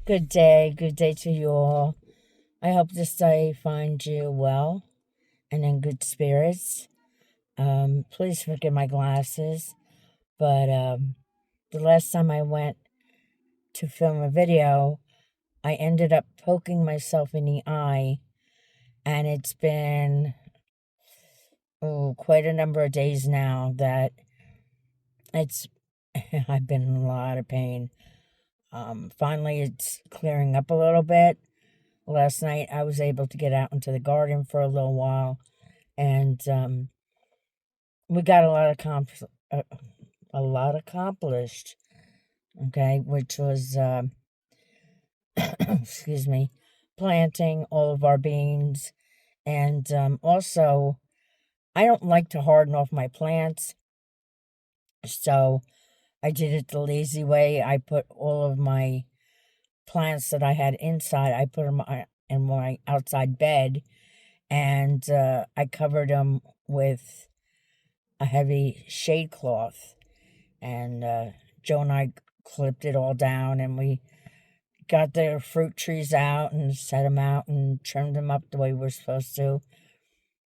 Good day to you all. I hope this day finds you well and in good spirits. Please forgive my glasses, but the last time I went to film a video, I ended up poking myself in the eye, and it's been quite a number of days now that it's I've been in a lot of pain. Finally, it's clearing up a little bit. Last night, I was able to get out into the garden for a little while, and we got a lot accomplished. Okay, which was excuse me, planting all of our beans, and also I don't like to harden off my plants, so I did it the lazy way. I put all of my plants that I had inside, I put them in my outside bed, and I covered them with a heavy shade cloth. And Joe and I clipped it all down, and we got the fruit trees out and set them out and trimmed them up the way we're supposed to.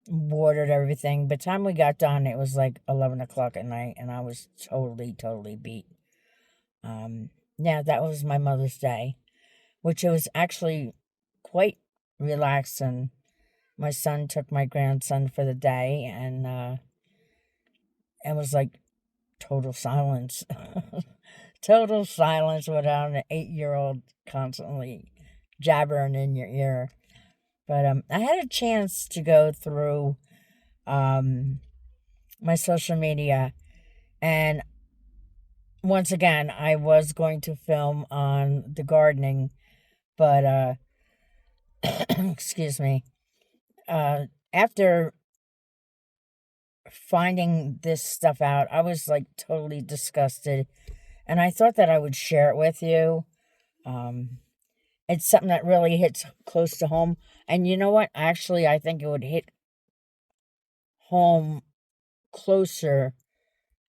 Watered everything. By the time we got done, it was like 11 o'clock at night, and I was totally beat. Yeah, that was my Mother's Day, which it was actually quite relaxing. My son took my grandson for the day, and it was like total silence. Total silence without an 8-year-old constantly jabbering in your ear. But I had a chance to go through my social media, and once again, I was going to film on the gardening, but excuse me. After finding this stuff out, I was like totally disgusted, and I thought that I would share it with you. It's something that really hits close to home, and you know what? Actually, I think it would hit home closer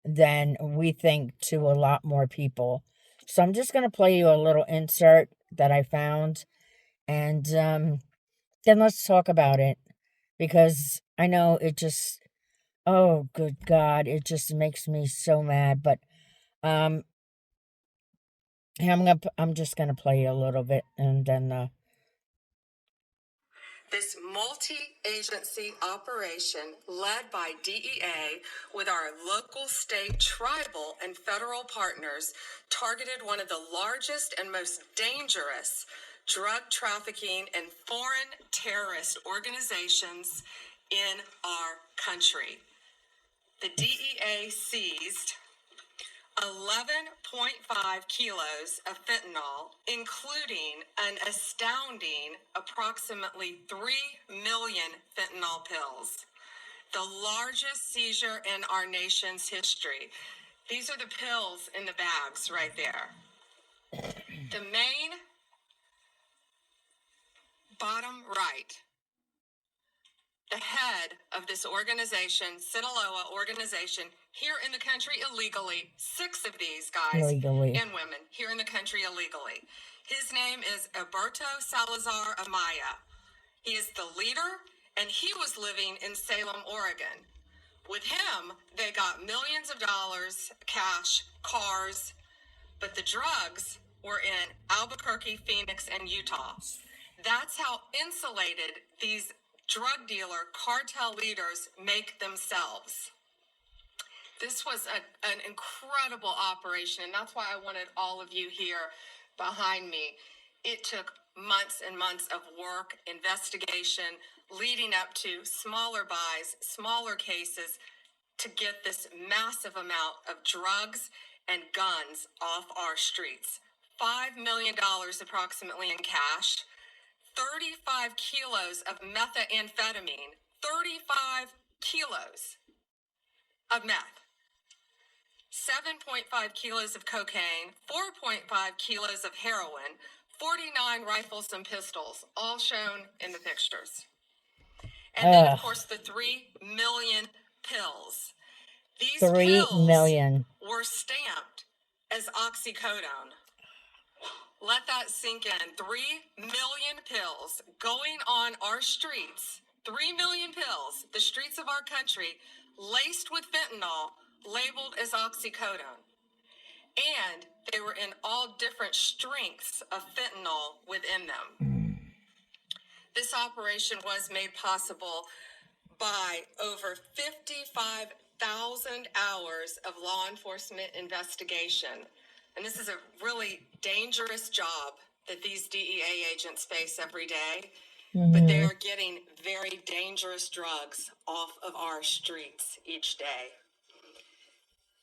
than we think to a lot more people. So I'm just going to play you a little insert that I found, and then let's talk about it, because I know it just, oh, good God, it just makes me so mad. But um, I'm just gonna play you a little bit, and then. This multi-agency operation led by DEA with our local, state, tribal, and federal partners targeted one of the largest and most dangerous drug trafficking and foreign terrorist organizations in our country. The DEA seized 11.5 kilos of fentanyl, including an astounding approximately 3 million fentanyl pills, the largest seizure in our nation's history. These are the pills in the bags right there. The main bottom right, the head of this organization, Sinaloa organization, here in the country illegally, 6 of these guys Illegally. and women here in the country illegally. His name is Alberto Salazar Amaya. He is the leader, and he was living in Salem, Oregon. With him, they got millions of dollars, cash, cars, but the drugs were in Albuquerque, Phoenix, and Utah. That's how insulated these drug dealer cartel leaders make themselves. This was an incredible operation, and that's why I wanted all of you here behind me. It took months and months of work, investigation, leading up to smaller buys, smaller cases, to get this massive amount of drugs and guns off our streets. $5 million approximately in cash, 35 kilos of methamphetamine, 35 kilos of meth, 7.5 kilos of cocaine, 4.5 kilos of heroin, 49 rifles and pistols, all shown in the pictures. And then, of course, the 3 million pills. These 3 pills million were stamped as oxycodone. Let that sink in. 3 million pills going on our streets. 3 million pills, the streets of our country, laced with fentanyl, labeled as oxycodone. And they were in all different strengths of fentanyl within them. This operation was made possible by over 55,000 hours of law enforcement investigation. And this is a really dangerous job that these DEA agents face every day. But they are getting very dangerous drugs off of our streets each day.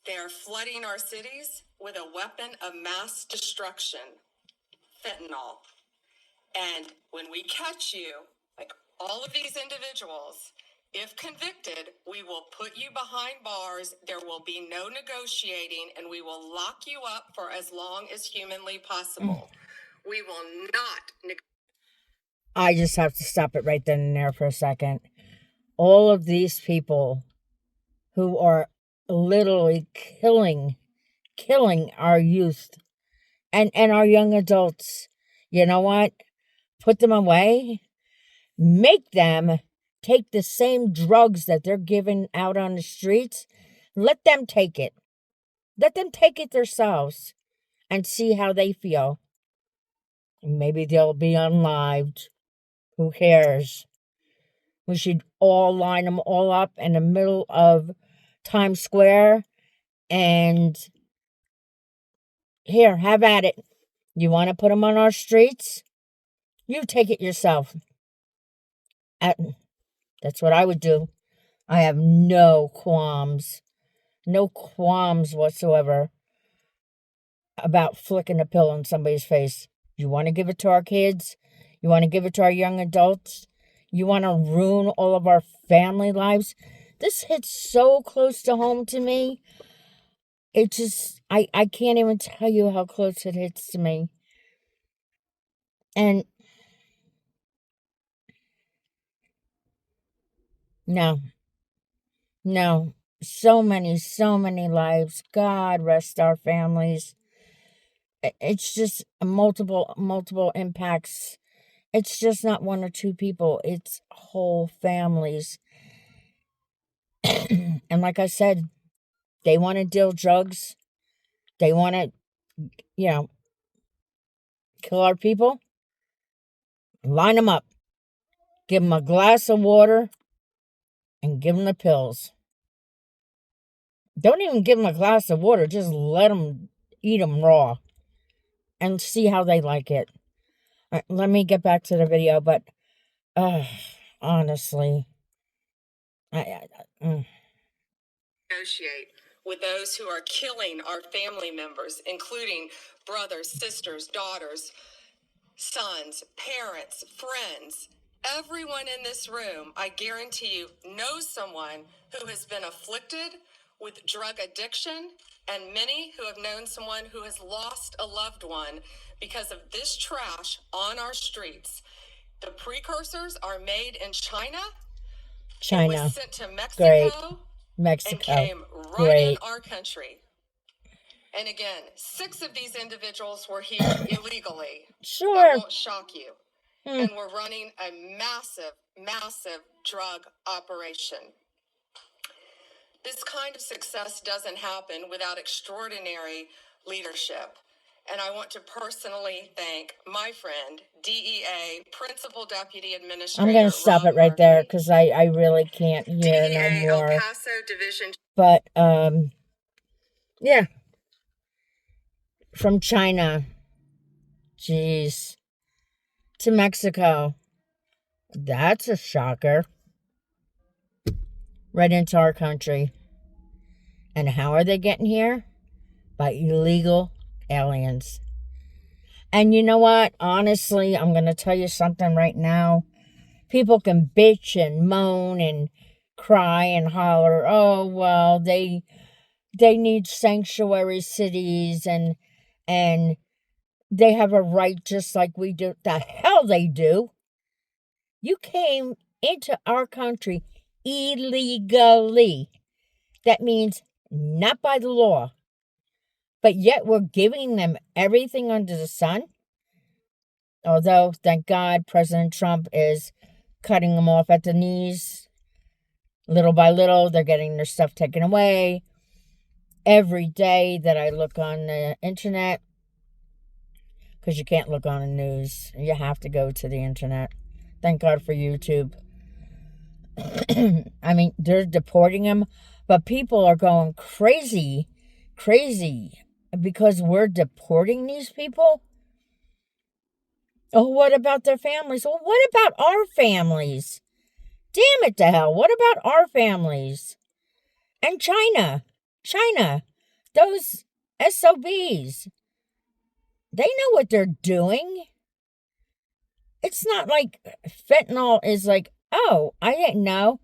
They are flooding our cities with a weapon of mass destruction, fentanyl. And when we catch you, like all of these individuals, if convicted, we will put you behind bars. There will be no negotiating, and we will lock you up for as long as humanly possible. We will not I just have to stop it right then and there for a second. All of these people who are literally killing our youth and our young adults, you know what? Put them away. Make them take the same drugs that they're giving out on the streets. Let them take it. Let them take it themselves and see how they feel. Maybe they'll be unlived. Who cares? We should all line them all up in the middle of Times Square and here, have at it. You want to put them on our streets? You take it yourself. That's what I would do. I have no qualms whatsoever about flicking a pill in somebody's face. You want to give it to our kids? You want to give it to our young adults? You want to ruin all of our family lives? This hits so close to home to me. It just, I can't even tell you how close it hits to me. And no, so many lives. God rest our families. It's just multiple impacts. It's just not one or two people. It's whole families. And like I said, they want to deal drugs. They want to, kill our people. Line them up. Give them a glass of water and give them the pills. Don't even give them a glass of water. Just let them eat them raw and see how they like it. Let me get back to the video, but honestly, negotiate with those who are killing our family members, including brothers, sisters, daughters, sons, parents, friends. Everyone in this room, I guarantee you, knows someone who has been afflicted with drug addiction, and many who have known someone who has lost a loved one because of this trash on our streets. The precursors are made in China. It was sent to Mexico. Great. Mexico. And came right in our country. And again, 6 of these individuals were here illegally. Sure. That won't shock you. And we're running a massive drug operation. This kind of success doesn't happen without extraordinary leadership. And I want to personally thank my friend, DEA Principal Deputy Administrator. I'm going to stop it right there because I really can't hear DEA no more. El Paso Division. But, yeah. From China, jeez, to Mexico. That's a shocker. Right into our country. And how are they getting here? By illegal aliens. And you know what? Honestly, I'm going to tell you something right now. People can bitch and moan and cry and holler, oh, well, they need sanctuary cities and they have a right just like we do. The hell they do. You came into our country illegally. That means not by the law. But yet we're giving them everything under the sun. Although, thank God, President Trump is cutting them off at the knees. Little by little, they're getting their stuff taken away. Every day that I look on the internet, because you can't look on the news, you have to go to the internet. Thank God for YouTube. I mean, they're deporting them, but people are going crazy because we're deporting these people. Oh, what about their families? Well, what about our families? Damn it to hell. What about our families? And China, those SOBs, they know what they're doing. It's not like fentanyl is like, oh, I didn't know.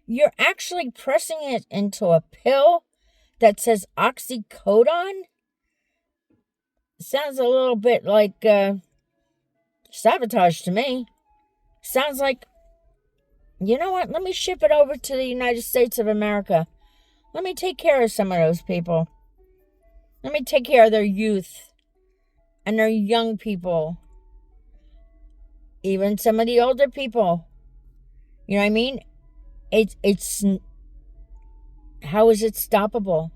You're actually pressing it into a pill that says oxycodone. Sounds a little bit like sabotage to me. Sounds like, you know what? Let me ship it over to the United States of America. Let me take care of some of those people. Let me take care of their youth and their young people. Even some of the older people. You know what I mean? It's how is it stoppable?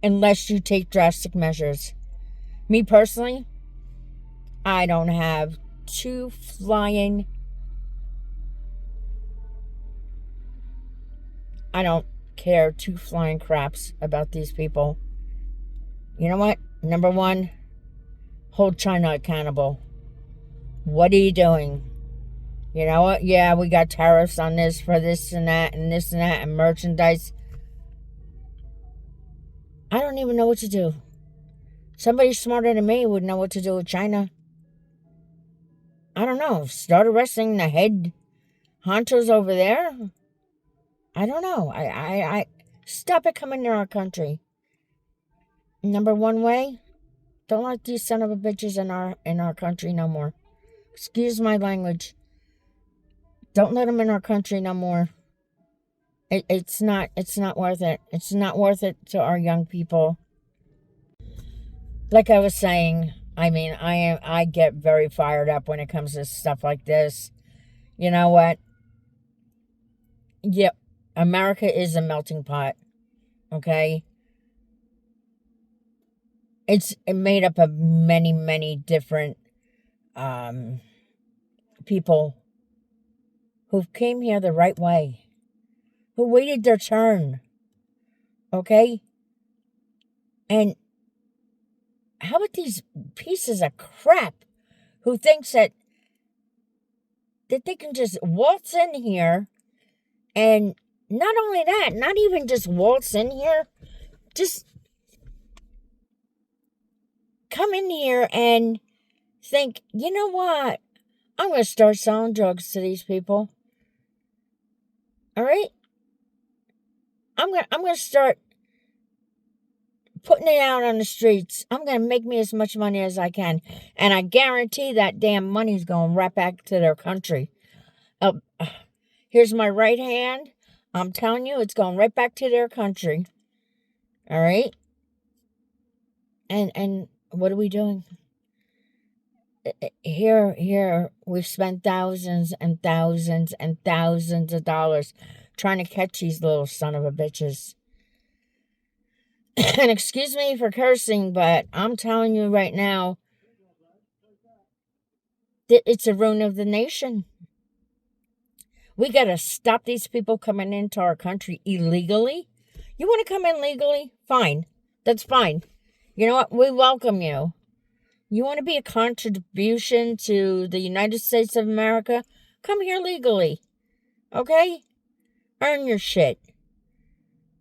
Unless you take drastic measures. Me personally, I don't have two flying. I don't care two flying craps about these people. You know what? Number one, hold China accountable. What are you doing? You know what? Yeah, we got tariffs on this for this and that and this and that and merchandise. I don't even know what to do. Somebody smarter than me would know what to do with China. I don't know. Start arresting the head honchos over there. I don't know. I stop it coming to our country. Number one way, don't let these son of a bitches in our country no more. Excuse my language. Don't let them in our country no more. It's not worth it. It's not worth it to our young people. Like I was saying, I mean, I get very fired up when it comes to stuff like this. You know what? Yep, America is a melting pot. Okay? It's made up of many different people who came here the right way, who waited their turn, okay? And how about these pieces of crap who thinks that they can just waltz in here and not only that, not even just waltz in here, just come in here and think, you know what? I'm going to start selling drugs to these people. All right? I'm going to start putting it out on the streets. I'm going to make me as much money as I can. And I guarantee that damn money's going right back to their country. Here's my right hand. I'm telling you, it's going right back to their country. All right? And what are we doing? Here, we've spent thousands and thousands and thousands of dollars trying to catch these little son of a bitches. And excuse me for cursing, but I'm telling you right now, that it's a ruin of the nation. We got to stop these people coming into our country illegally. You want to come in legally? Fine. That's fine. You know what? We welcome you. You want to be a contribution to the United States of America? Come here legally. Okay? Earn your shit.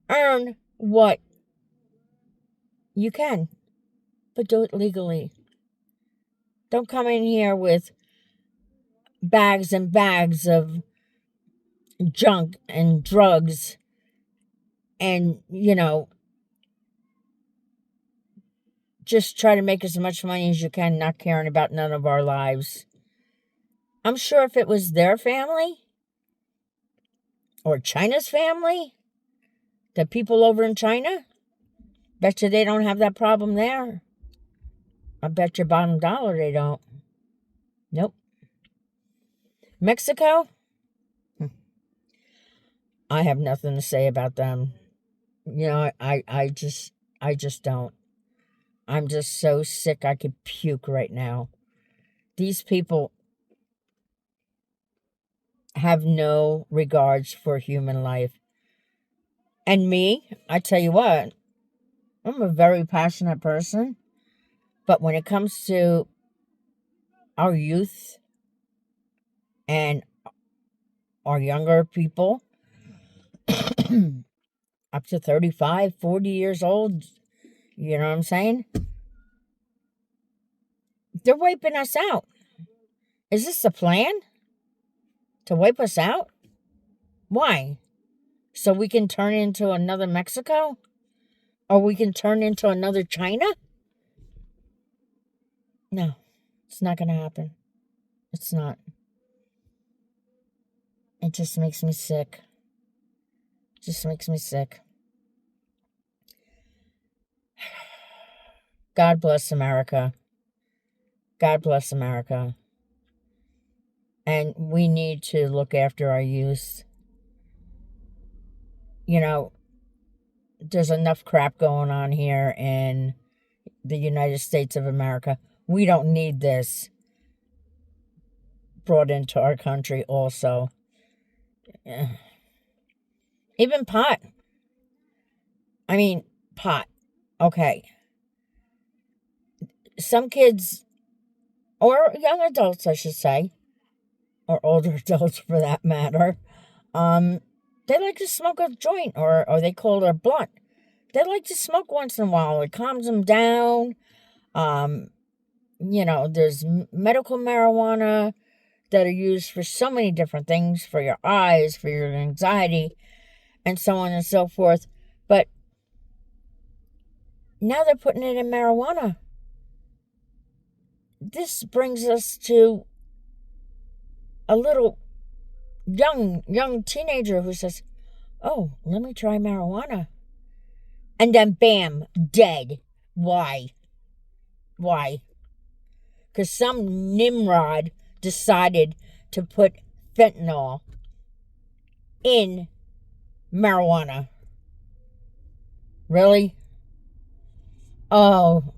Earn what you can. But do it legally. Don't come in here with bags and bags of junk and drugs and, you know, just try to make as much money as you can, not caring about none of our lives. I'm sure if it was their family or China's family, the people over in China, bet you they don't have that problem there. I bet your bottom dollar they don't. Nope. Mexico? I have nothing to say about them. You know, I just don't. I'm just so sick I could puke right now. These people have no regards for human life. And me, I tell you what, I'm a very passionate person. But when it comes to our youth and our younger people, up to 35, 40 years old, you know what I'm saying? They're wiping us out. Is this the plan? To wipe us out? Why? So we can turn into another Mexico? Or we can turn into another China? No, it's not going to happen. It's not. It just makes me sick. Just makes me sick. God bless America. God bless America. And we need to look after our youth. You know, there's enough crap going on here in the United States of America. We don't need this brought into our country also. Even pot. I mean, pot. Okay. Some kids, or young adults, I should say, or older adults for that matter, they like to smoke a joint, or they call it a blunt. They like to smoke once in a while. It calms them down. You know, there's medical marijuana that are used for so many different things, for your eyes, for your anxiety, and so on and so forth. But now they're putting it in marijuana. This brings us to a little young teenager who says, oh, let me try marijuana. And then bam, dead. Why? Because some Nimrod decided to put fentanyl in marijuana. Really? Oh,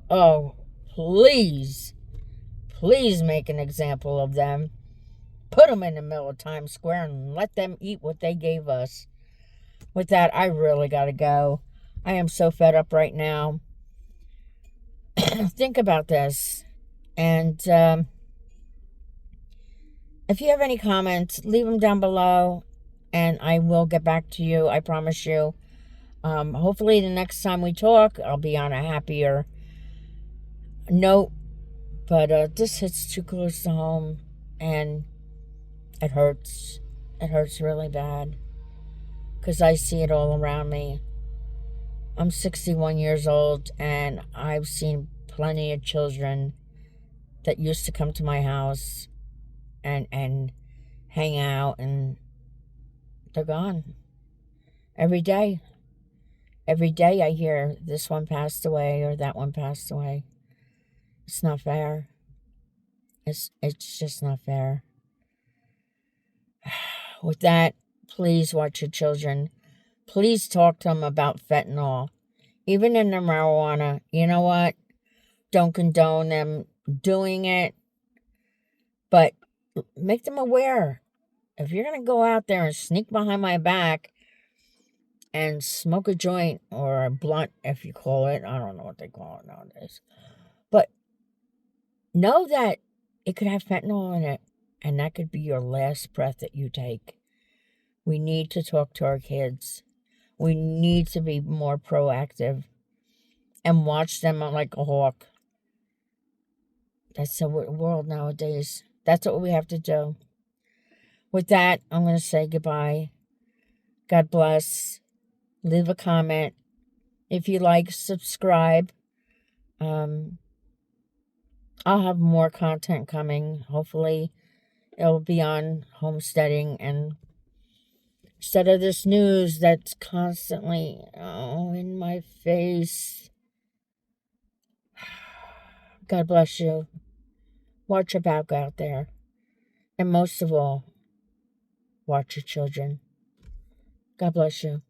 please make an example of them. Put them in the middle of Times Square and let them eat what they gave us. With that, I really gotta go. I am so fed up right now. Think about this. And if you have any comments, leave them down below. And I will get back to you. I promise you. Hopefully the next time we talk, I'll be on a happier note. But this hits too close to home. And it hurts. It hurts really bad. Because I see it all around me. I'm 61 years old, and I've seen plenty of children that used to come to my house and hang out, and they're gone. Every day I hear this one passed away or that one passed away. It's not fair. It's just not fair. With that, please watch your children. Please talk to them about fentanyl. Even in the marijuana, you know what? Don't condone them doing it. But make them aware. If you're going to go out there and sneak behind my back and smoke a joint or a blunt, if you call it. I don't know what they call it nowadays. But know that it could have fentanyl in it. And that could be your last breath that you take. We need to talk to our kids. We need to be more proactive and watch them like a hawk. That's the world nowadays. That's what we have to do. With that, I'm going to say goodbye. God bless. Leave a comment. If you like, subscribe. I'll have more content coming. Hopefully, it'll be on homesteading and instead of this news that's constantly in my face. God bless you. watch your back out there. And most of all, watch your children. God bless you.